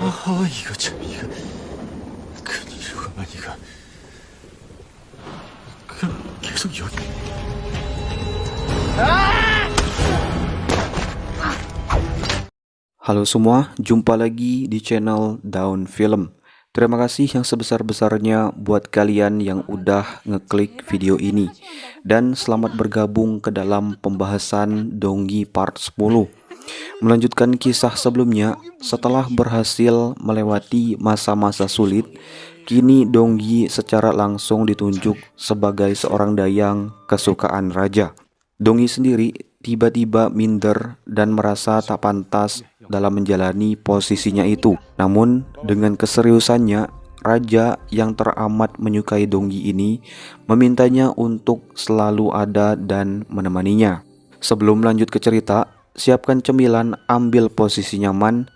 이거 참 이거 큰일이구만 이거. 그럼 계속 여기. Halo semua, jumpa lagi di channel Daun Film. Terima kasih yang sebesar-besarnya buat kalian yang udah ngeklik video ini. Dan selamat bergabung ke dalam pembahasan Donggi Part 10. Melanjutkan kisah sebelumnya, setelah berhasil melewati masa-masa sulit, kini Donggi secara langsung ditunjuk sebagai seorang dayang kesukaan raja. Donggi sendiri tiba-tiba minder dan merasa tak pantas dalam menjalani posisinya itu. Namun dengan keseriusannya, raja yang teramat menyukai Donggi ini memintanya untuk selalu ada dan menemaninya. Sebelum lanjut ke cerita, siapkan cemilan, ambil posisi nyaman.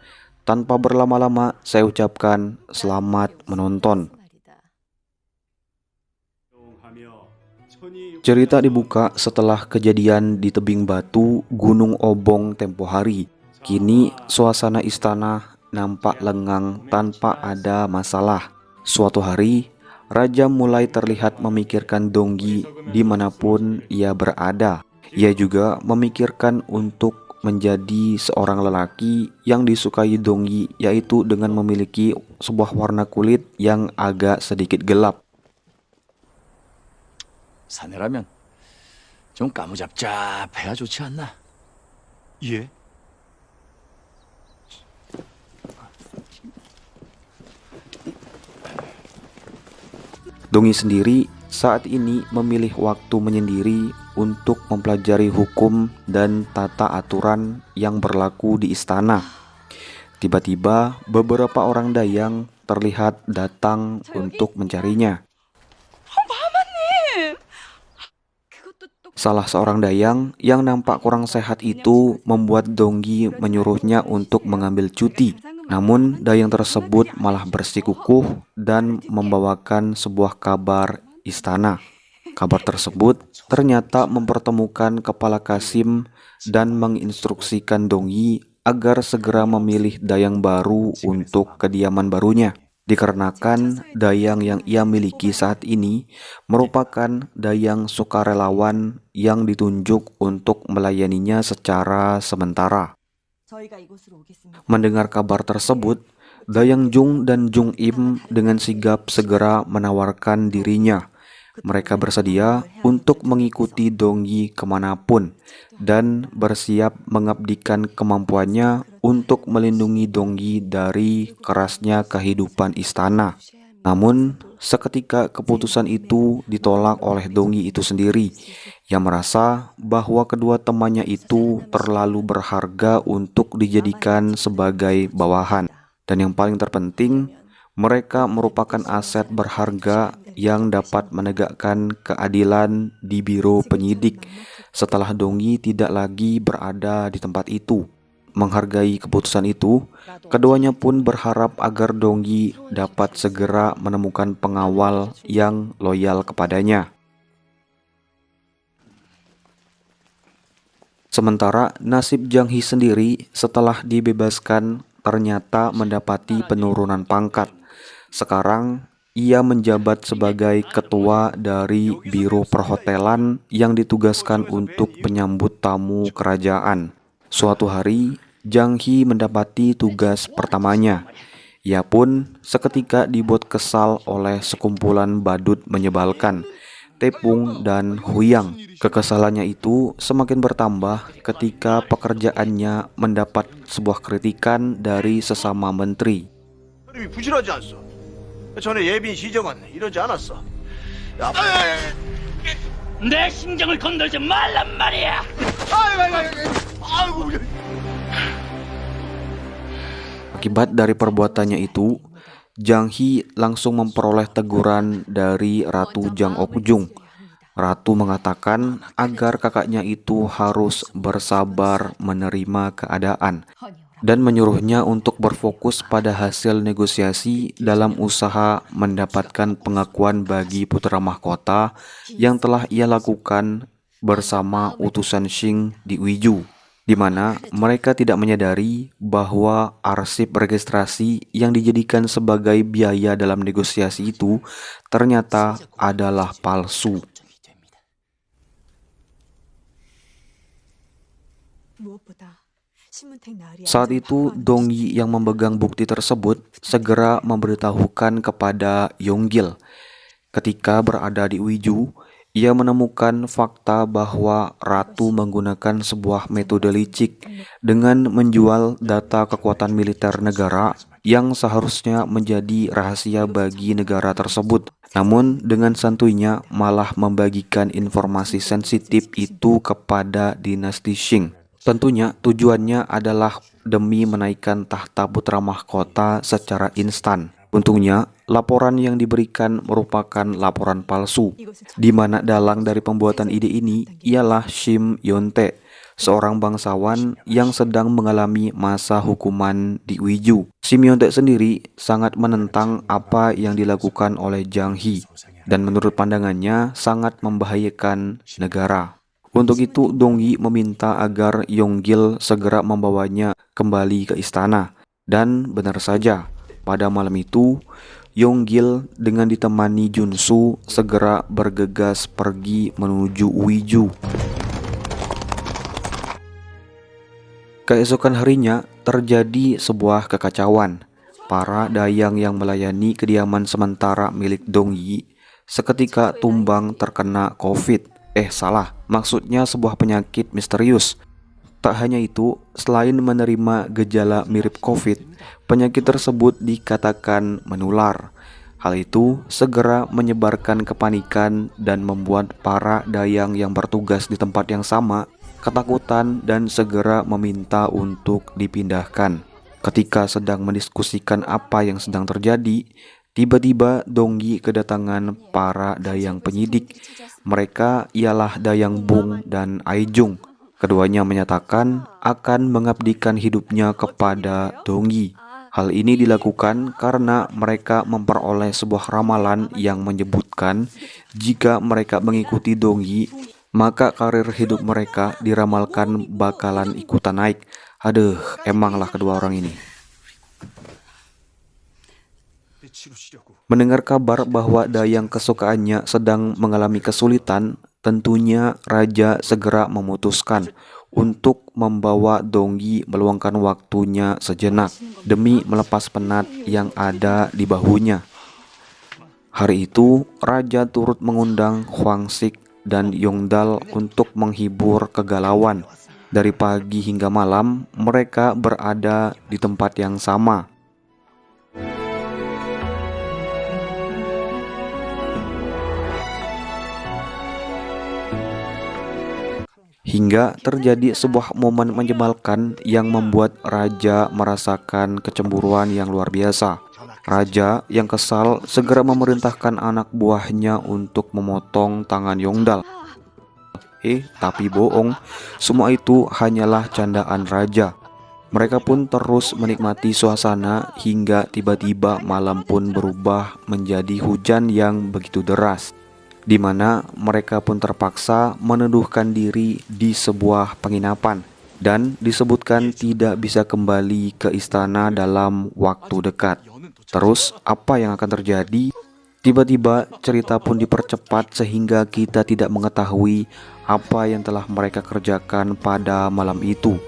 Tanpa berlama-lama, saya ucapkan selamat menonton. Cerita dibuka setelah kejadian di tebing batu Gunung Obong tempo hari. Kini suasana istana nampak lengang tanpa ada masalah. Suatu hari, raja mulai terlihat memikirkan Donggi dimanapun ia berada. Ia juga memikirkan untuk menjadi seorang lelaki yang disukai Donggi, yaitu dengan memiliki sebuah warna kulit yang agak sedikit gelap. 사내라면 좀 까무잡잡해야 좋지 않나? 예? Donggi sendiri saat ini memilih waktu menyendiri untuk mempelajari hukum dan tata aturan yang berlaku di istana. Tiba-tiba beberapa orang dayang terlihat datang untuk mencarinya. Salah seorang dayang yang nampak kurang sehat itu membuat Donggi menyuruhnya untuk mengambil cuti. Namun dayang tersebut malah bersikukuh dan membawakan sebuah kabar istana. Kabar tersebut ternyata mempertemukan Kepala Qasim dan menginstruksikan Donggi agar segera memilih dayang baru untuk kediaman barunya. Dikarenakan dayang yang ia miliki saat ini merupakan dayang sukarelawan yang ditunjuk untuk melayaninya secara sementara. Mendengar kabar tersebut, Dayang Jung dan Jung Im dengan sigap segera menawarkan dirinya. Mereka bersedia untuk mengikuti Donggi kemanapun dan bersiap mengabdikan kemampuannya untuk melindungi Donggi dari kerasnya kehidupan istana. Namun, seketika keputusan itu ditolak oleh Donggi itu sendiri. Ia merasa bahwa kedua temannya itu terlalu berharga untuk dijadikan sebagai bawahan. Dan yang paling terpenting, mereka merupakan aset berharga yang dapat menegakkan keadilan di biro penyidik setelah Donggi tidak lagi berada di tempat itu. Menghargai keputusan itu, keduanya pun berharap agar Donggi dapat segera menemukan pengawal yang loyal kepadanya. Sementara nasib Jang Hee sendiri setelah dibebaskan ternyata mendapati penurunan pangkat. Sekarang ia menjabat sebagai ketua dari biro perhotelan yang ditugaskan untuk menyambut tamu kerajaan. Suatu hari, Jang Hee mendapati tugas pertamanya. Ia pun seketika dibuat kesal oleh sekumpulan badut menyebalkan, Tepung dan Huyang. Kekesalannya itu semakin bertambah ketika pekerjaannya mendapat sebuah kritikan dari sesama menteri. 부실하지 않소. 전에 예빈 시정은 이러지 않았어. 내 심정을 건들지 말란 말이야. 아이고. Akibat dari perbuatannya itu, Jang Hee langsung memperoleh teguran dari Ratu Jang Ok-jung. Ratu mengatakan agar kakaknya itu harus bersabar menerima keadaan dan menyuruhnya untuk berfokus pada hasil negosiasi dalam usaha mendapatkan pengakuan bagi putra mahkota yang telah ia lakukan bersama utusan Qing di Uiju. di mana mereka tidak menyadari bahwa arsip registrasi yang dijadikan sebagai biaya dalam negosiasi itu ternyata adalah palsu. Saat itu, Dongyi yang memegang bukti tersebut segera memberitahukan kepada Yonggil. Ketika berada di Uiju, ia menemukan fakta bahwa Ratu menggunakan sebuah metode licik dengan menjual data kekuatan militer negara yang seharusnya menjadi rahasia bagi negara tersebut. Namun dengan santuinya malah membagikan informasi sensitif itu kepada dinasti Qing. Tentunya tujuannya adalah demi menaikkan tahta putra mahkota secara instan. Untungnya, laporan yang diberikan merupakan laporan palsu, di mana dalang dari pembuatan ide ini ialah Shim Yonte, seorang bangsawan yang sedang mengalami masa hukuman di Uiju. Shim Yonte sendiri sangat menentang apa yang dilakukan oleh Zhang He, dan menurut pandangannya sangat membahayakan negara. Untuk itu, Dongyi meminta agar Yonggil segera membawanya kembali ke istana. Dan benar saja, pada malam itu, Yonggil dengan ditemani Junsu segera bergegas pergi menuju Uiju. Keesokan harinya, terjadi sebuah kekacauan. Para dayang yang melayani kediaman sementara milik Dongyi seketika tumbang terkena COVID. Maksudnya sebuah penyakit misterius. Tak hanya itu, selain menerima gejala mirip COVID, penyakit tersebut dikatakan menular. Hal itu segera menyebarkan kepanikan dan membuat para dayang yang bertugas di tempat yang sama ketakutan dan segera meminta untuk dipindahkan. Ketika sedang mendiskusikan apa yang sedang terjadi, tiba-tiba Dongyi kedatangan para dayang penyidik. Mereka ialah Dayang Bung dan Aijung. Keduanya menyatakan akan mengabdikan hidupnya kepada Dongyi. Hal ini dilakukan karena mereka memperoleh sebuah ramalan yang menyebutkan jika mereka mengikuti Dongyi, maka karir hidup mereka diramalkan bakalan ikutan naik. Emanglah kedua orang ini. Mendengar kabar bahwa dayang kesukaannya sedang mengalami kesulitan, tentunya raja segera memutuskan untuk membawa Dongyi meluangkan waktunya sejenak demi melepas penat yang ada di bahunya. Hari itu, raja turut mengundang Huang Xik dan Yongdal untuk menghibur kegalauan. Dari pagi hingga malam, mereka berada di tempat yang sama. Hingga terjadi sebuah momen menyebalkan yang membuat raja merasakan kecemburuan yang luar biasa. Raja yang kesal segera memerintahkan anak buahnya untuk memotong tangan Yongdal. Tapi bohong, semua itu hanyalah candaan raja. Mereka pun terus menikmati suasana hingga tiba-tiba malam pun berubah menjadi hujan yang begitu deras, di mana mereka pun terpaksa meneduhkan diri di sebuah penginapan dan disebutkan tidak bisa kembali ke istana dalam waktu dekat. Terus apa yang akan terjadi? Tiba-tiba cerita pun dipercepat sehingga kita tidak mengetahui apa yang telah mereka kerjakan pada malam itu.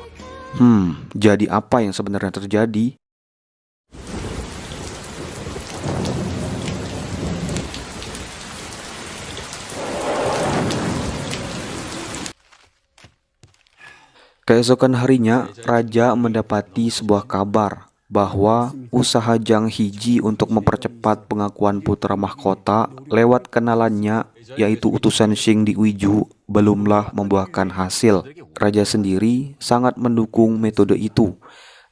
Jadi apa yang sebenarnya terjadi? Keesokan harinya, raja mendapati sebuah kabar bahwa usaha Zhang Hiji untuk mempercepat pengakuan putra mahkota lewat kenalannya, yaitu utusan Qing di Uiju, belumlah membuahkan hasil. Raja sendiri sangat mendukung metode itu.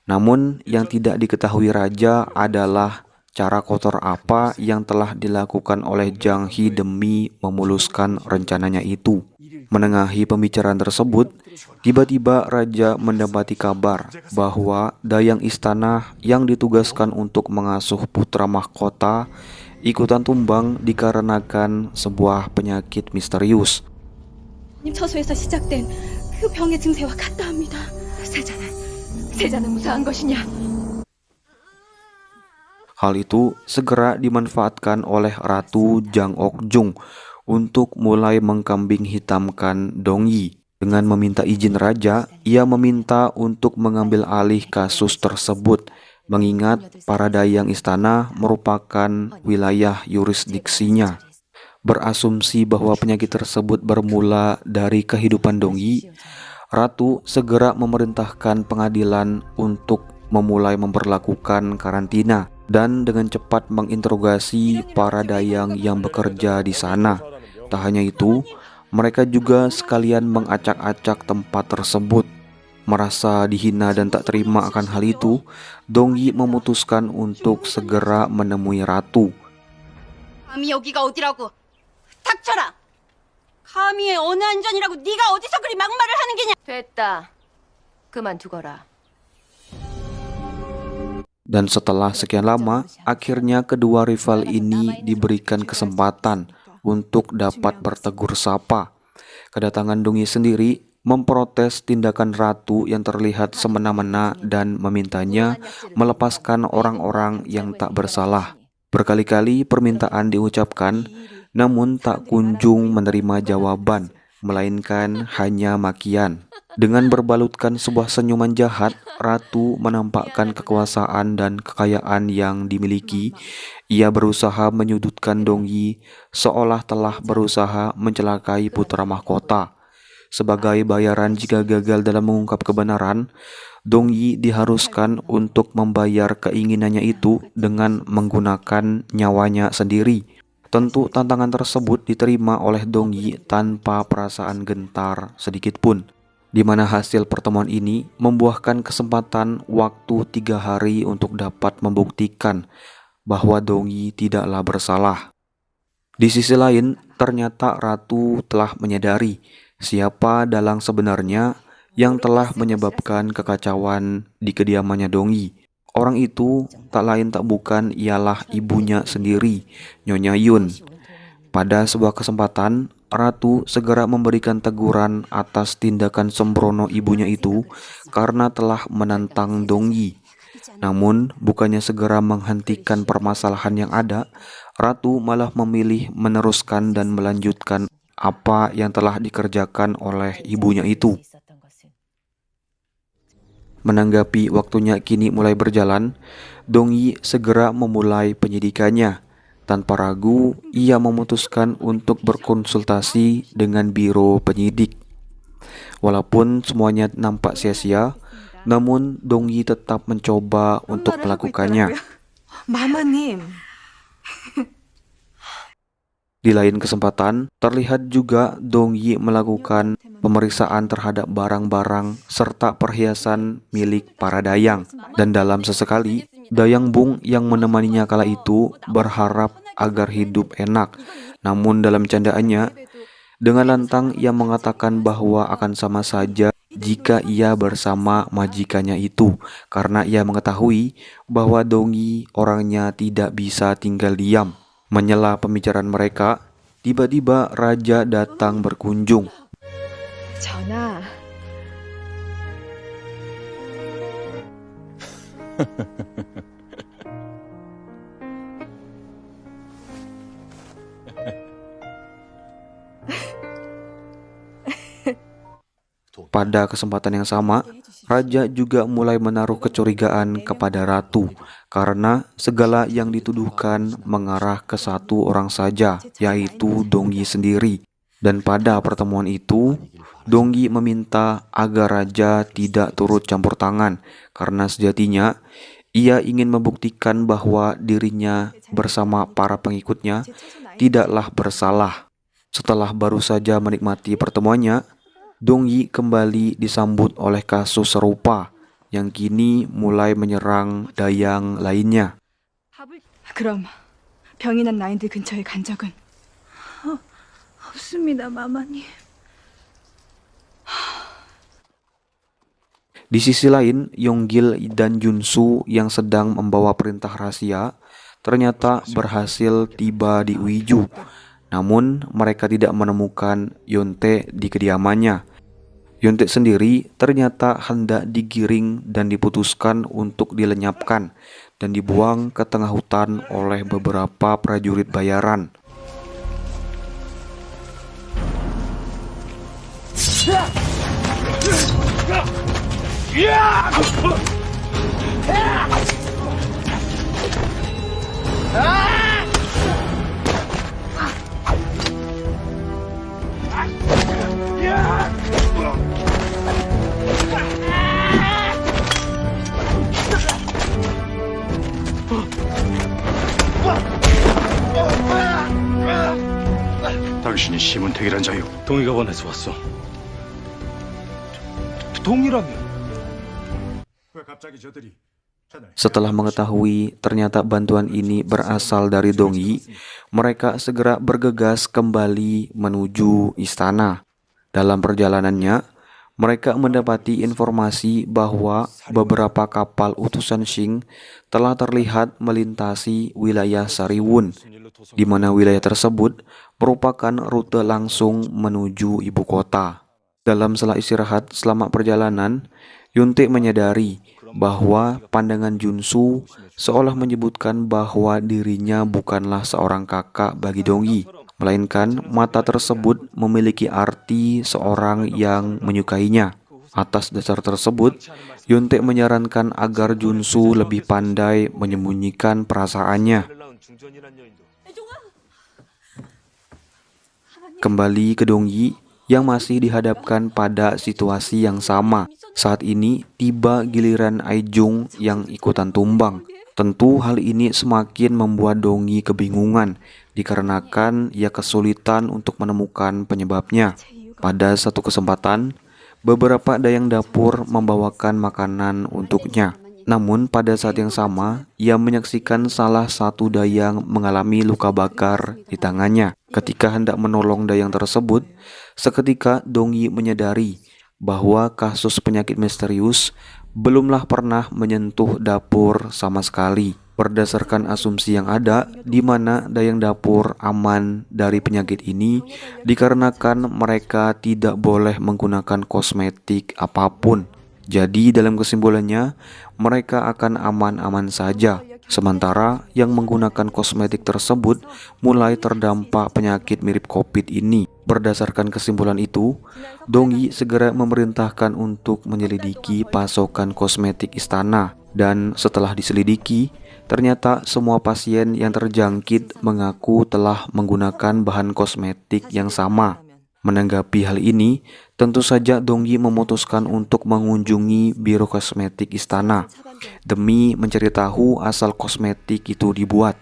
Namun yang tidak diketahui raja adalah cara kotor apa yang telah dilakukan oleh Zhang He demi memuluskan rencananya itu. Menengahi pembicaraan tersebut, tiba-tiba raja mendapati kabar bahwa dayang istana yang ditugaskan untuk mengasuh putra mahkota ikutan tumbang dikarenakan sebuah penyakit misterius. 처소에서 시작된 그 그 병의 증세와 같다합니다. 세자는 무사한 것이냐? Hal itu segera dimanfaatkan oleh Ratu Jang Ok-jung untuk mulai mengkambing hitamkan Dong Yi. Dengan meminta izin raja, ia meminta untuk mengambil alih kasus tersebut, mengingat para dayang istana merupakan wilayah yurisdiksinya. Berasumsi bahwa penyakit tersebut bermula dari kehidupan Dong Yi, Ratu segera memerintahkan pengadilan untuk memulai memberlakukan karantina dan dengan cepat menginterogasi para dayang yang bekerja di sana. Tak hanya itu, mereka juga sekalian mengacak-acak tempat tersebut. Merasa dihina dan tak terima akan hal itu, Dong Yi memutuskan untuk segera menemui Ratu. 감히 여기가 어디라고? 닥쳐라! 감히의 어느 안전이라고 네가 어디서 그리 막말을 하는 게냐? 됐다. 그만두거라. Dan setelah sekian lama, akhirnya kedua rival ini diberikan kesempatan untuk dapat bertegur sapa. Kedatangan Dong Yi sendiri memprotes tindakan Ratu yang terlihat semena-mena dan memintanya melepaskan orang-orang yang tak bersalah. Berkali-kali permintaan diucapkan, namun tak kunjung menerima jawaban, melainkan hanya makian. Dengan berbalutkan sebuah senyuman jahat, Ratu menampakkan kekuasaan dan kekayaan yang dimiliki. Ia berusaha menyudutkan Dong Yi seolah telah berusaha mencelakai putra mahkota. Sebagai bayaran jika gagal dalam mengungkap kebenaran, Dong Yi diharuskan untuk membayar keinginannya itu dengan menggunakan nyawanya sendiri. Tentu tantangan tersebut diterima oleh Dong Yi tanpa perasaan gentar sedikit pun, di mana hasil pertemuan ini membuahkan kesempatan waktu 3 hari untuk dapat membuktikan bahwa Dong Yi tidaklah bersalah. Di sisi lain, ternyata Ratu telah menyadari siapa dalang sebenarnya yang telah menyebabkan kekacauan di kediamannya Dong Yi. Orang itu tak lain tak bukan ialah ibunya sendiri, Nyonya Yun. Pada sebuah kesempatan, Ratu segera memberikan teguran atas tindakan sembrono ibunya itu karena telah menantang Dong Yi. Namun, bukannya segera menghentikan permasalahan yang ada, Ratu malah memilih meneruskan dan melanjutkan apa yang telah dikerjakan oleh ibunya itu. Menanggapi waktunya kini mulai berjalan, Dong Yi segera memulai penyidikannya. Tanpa ragu, ia memutuskan untuk berkonsultasi dengan biro penyidik. Walaupun semuanya nampak sia-sia, namun Dong Yi tetap mencoba untuk melakukannya. 마마님. Di lain kesempatan, terlihat juga Dong Yi melakukan pemeriksaan terhadap barang-barang serta perhiasan milik para dayang. Dan dalam sesekali, Dayang Bung yang menemaninya kala itu berharap agar hidup enak. Namun dalam candaannya, dengan lantang ia mengatakan bahwa akan sama saja jika ia bersama majikannya itu, karena ia mengetahui bahwa Dong Yi orangnya tidak bisa tinggal diam. Menyela pembicaraan mereka, tiba-tiba raja datang berkunjung. 전하. Pada kesempatan yang sama, raja juga mulai menaruh kecurigaan kepada ratu karena segala yang dituduhkan mengarah ke satu orang saja, yaitu Dong Yi sendiri. Dan pada pertemuan itu, Dong Yi meminta agar raja tidak turut campur tangan karena sejatinya ia ingin membuktikan bahwa dirinya bersama para pengikutnya tidaklah bersalah. Setelah baru saja menikmati pertemuannya, Dong Yi kembali disambut oleh kasus serupa yang kini mulai menyerang dayang lainnya. 그럼 병이 난 라인들 근처에 간 적은? 없습니다, 마마님. Di sisi lain, Yonggil dan Junsu yang sedang membawa perintah rahasia ternyata berhasil tiba di Uiju. Namun mereka tidak menemukan Yonte di kediamannya. Yontek sendiri ternyata hendak digiring dan diputuskan untuk dilenyapkan dan dibuang ke tengah hutan oleh beberapa prajurit bayaran. 당신이 심은택이란 자요. 동의가 원해서 왔어. 동이라면 왜 갑자기 저들이 Setelah mengetahui ternyata bantuan ini berasal dari Dongyi, mereka segera bergegas kembali menuju istana. Dalam perjalanannya, mereka mendapati informasi bahwa beberapa kapal utusan Shing telah terlihat melintasi wilayah Sariwun, di mana wilayah tersebut merupakan rute langsung menuju ibu kota. Dalam sela istirahat selama perjalanan, Yontek menyadari bahwa pandangan Junsu seolah menyebutkan bahwa dirinya bukanlah seorang kakak bagi Dongyi, melainkan mata tersebut memiliki arti seorang yang menyukainya. Atas dasar tersebut, Yontek menyarankan agar Junsu lebih pandai menyembunyikan perasaannya. Kembali ke Dongyi yang masih dihadapkan pada situasi yang sama. Saat ini tiba giliran Aijung yang ikutan tumbang. Tentu hal ini semakin membuat Dongyi kebingungan dikarenakan ia kesulitan untuk menemukan penyebabnya. Pada satu kesempatan, beberapa dayang dapur membawakan makanan untuknya. Namun pada saat yang sama, ia menyaksikan salah satu dayang mengalami luka bakar di tangannya. Ketika hendak menolong dayang tersebut, seketika Dongyi menyadari bahwa kasus penyakit misterius belumlah pernah menyentuh dapur sama sekali. Berdasarkan asumsi yang ada, di mana dayang dapur aman dari penyakit ini dikarenakan mereka tidak boleh menggunakan kosmetik apapun. Jadi dalam kesimpulannya, mereka akan aman-aman saja. Sementara yang menggunakan kosmetik tersebut mulai terdampak penyakit mirip COVID ini. Berdasarkan kesimpulan itu, Dongyi segera memerintahkan untuk menyelidiki pasokan kosmetik istana. Dan setelah diselidiki, ternyata semua pasien yang terjangkit mengaku telah menggunakan bahan kosmetik yang sama. Menanggapi hal ini, tentu saja Dongyi memutuskan untuk mengunjungi biro kosmetik istana demi mencari tahu asal kosmetik itu dibuat.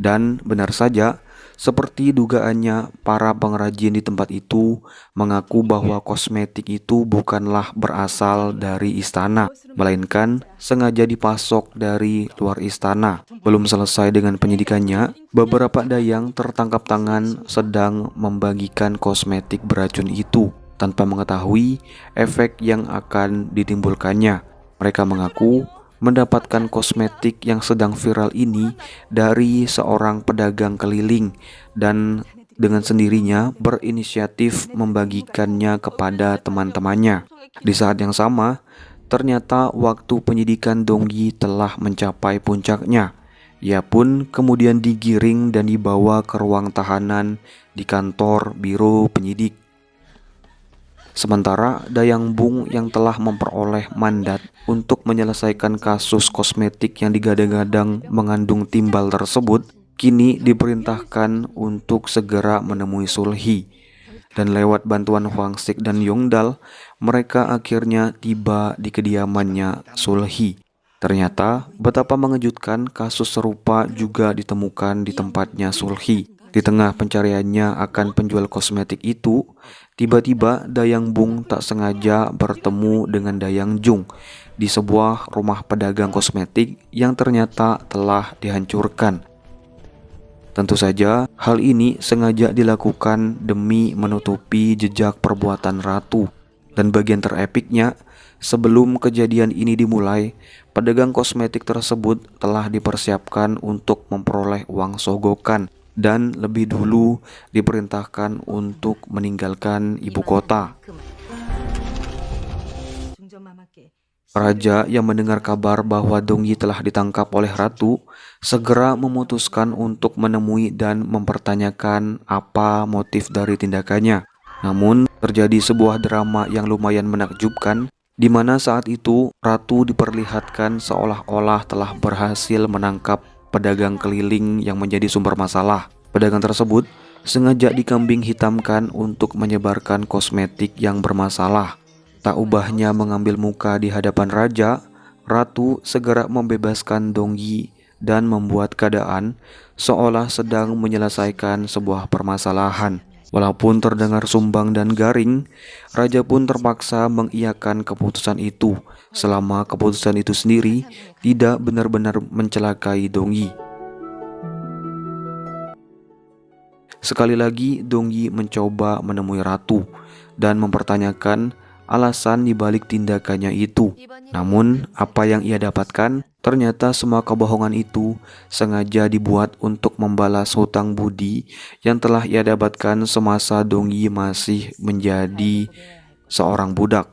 Dan benar saja, seperti dugaannya, para pengrajin di tempat itu mengaku bahwa kosmetik itu bukanlah berasal dari istana, melainkan sengaja dipasok dari luar istana. Belum selesai dengan penyidikannya, beberapa dayang tertangkap tangan sedang membagikan kosmetik beracun itu tanpa mengetahui efek yang akan ditimbulkannya. Mereka mengaku mendapatkan kosmetik yang sedang viral ini dari seorang pedagang keliling dan dengan sendirinya berinisiatif membagikannya kepada teman-temannya. Di saat yang sama, ternyata waktu penyidikan Dongyi telah mencapai puncaknya. Ia pun kemudian digiring dan dibawa ke ruang tahanan di kantor biro penyidik. Sementara Dayang Bung yang telah memperoleh mandat untuk menyelesaikan kasus kosmetik yang digadang-gadang mengandung timbal tersebut, kini diperintahkan untuk segera menemui Sulhi. Dan lewat bantuan Huang Sik dan Yongdal, mereka akhirnya tiba di kediamannya Sulhi. Ternyata betapa mengejutkan, kasus serupa juga ditemukan di tempatnya Sulhi. Di tengah pencariannya akan penjual kosmetik itu, tiba-tiba Dayang Bung tak sengaja bertemu dengan Dayang Jung di sebuah rumah pedagang kosmetik yang ternyata telah dihancurkan. Tentu saja hal ini sengaja dilakukan demi menutupi jejak perbuatan ratu. Dan bagian terepiknya, sebelum kejadian ini dimulai, pedagang kosmetik tersebut telah dipersiapkan untuk memperoleh uang sogokan dan lebih dulu diperintahkan untuk meninggalkan ibu kota. Raja yang mendengar kabar bahwa Dongyi telah ditangkap oleh ratu segera memutuskan untuk menemui dan mempertanyakan apa motif dari tindakannya. Namun terjadi sebuah drama yang lumayan menakjubkan, di mana saat itu ratu diperlihatkan seolah-olah telah berhasil menangkap pedagang keliling yang menjadi sumber masalah. Pedagang tersebut sengaja dikambing hitamkan untuk menyebarkan kosmetik yang bermasalah. Tak ubahnya mengambil muka di hadapan raja, ratu segera membebaskan Dongyi dan membuat keadaan seolah sedang menyelesaikan sebuah permasalahan. Walaupun terdengar sumbang dan garing, raja pun terpaksa mengiyakan keputusan itu selama keputusan itu sendiri tidak benar-benar mencelakai Dongyi. Sekali lagi Dongyi mencoba menemui ratu dan mempertanyakan alasan dibalik tindakannya itu. Namun apa yang ia dapatkan ternyata semua kebohongan itu sengaja dibuat untuk membalas hutang budi yang telah ia dapatkan semasa Dongyi masih menjadi seorang budak.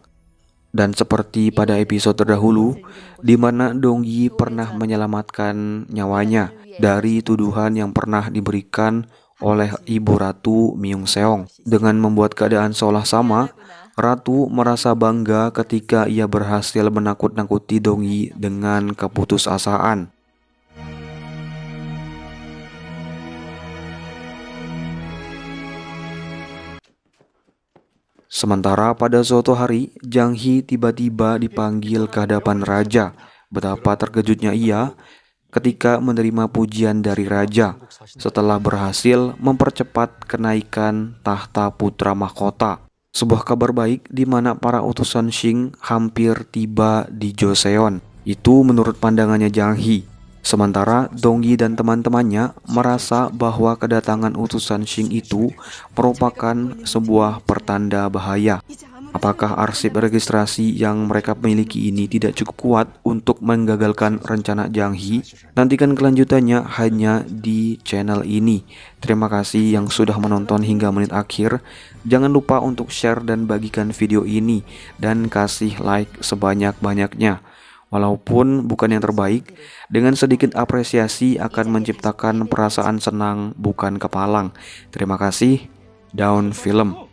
Dan seperti pada episode terdahulu, di mana Dongyi pernah menyelamatkan nyawanya dari tuduhan yang pernah diberikan oleh Ibu Ratu Myung-seong. Dengan membuat keadaan seolah sama, Ratu merasa bangga ketika ia berhasil menakut-nakuti Dongyi dengan keputusasaan. Sementara pada suatu hari, Jang Hee tiba-tiba dipanggil ke hadapan raja. Betapa terkejutnya ia ketika menerima pujian dari raja setelah berhasil mempercepat kenaikan tahta putra mahkota. Sebuah kabar baik di mana para utusan Qing hampir tiba di Joseon. Itu menurut pandangannya Jang Hee. Sementara Dongyi dan teman-temannya merasa bahwa kedatangan utusan Qing itu merupakan sebuah pertanda bahaya. Apakah arsip registrasi yang mereka miliki ini tidak cukup kuat untuk menggagalkan rencana Jang Hee? Nantikan kelanjutannya hanya di channel ini. Terima kasih yang sudah menonton hingga menit akhir. Jangan lupa untuk share dan bagikan video ini dan kasih like sebanyak-banyaknya. Walaupun bukan yang terbaik, dengan sedikit apresiasi akan menciptakan perasaan senang bukan kepalang. Terima kasih. Daun Film.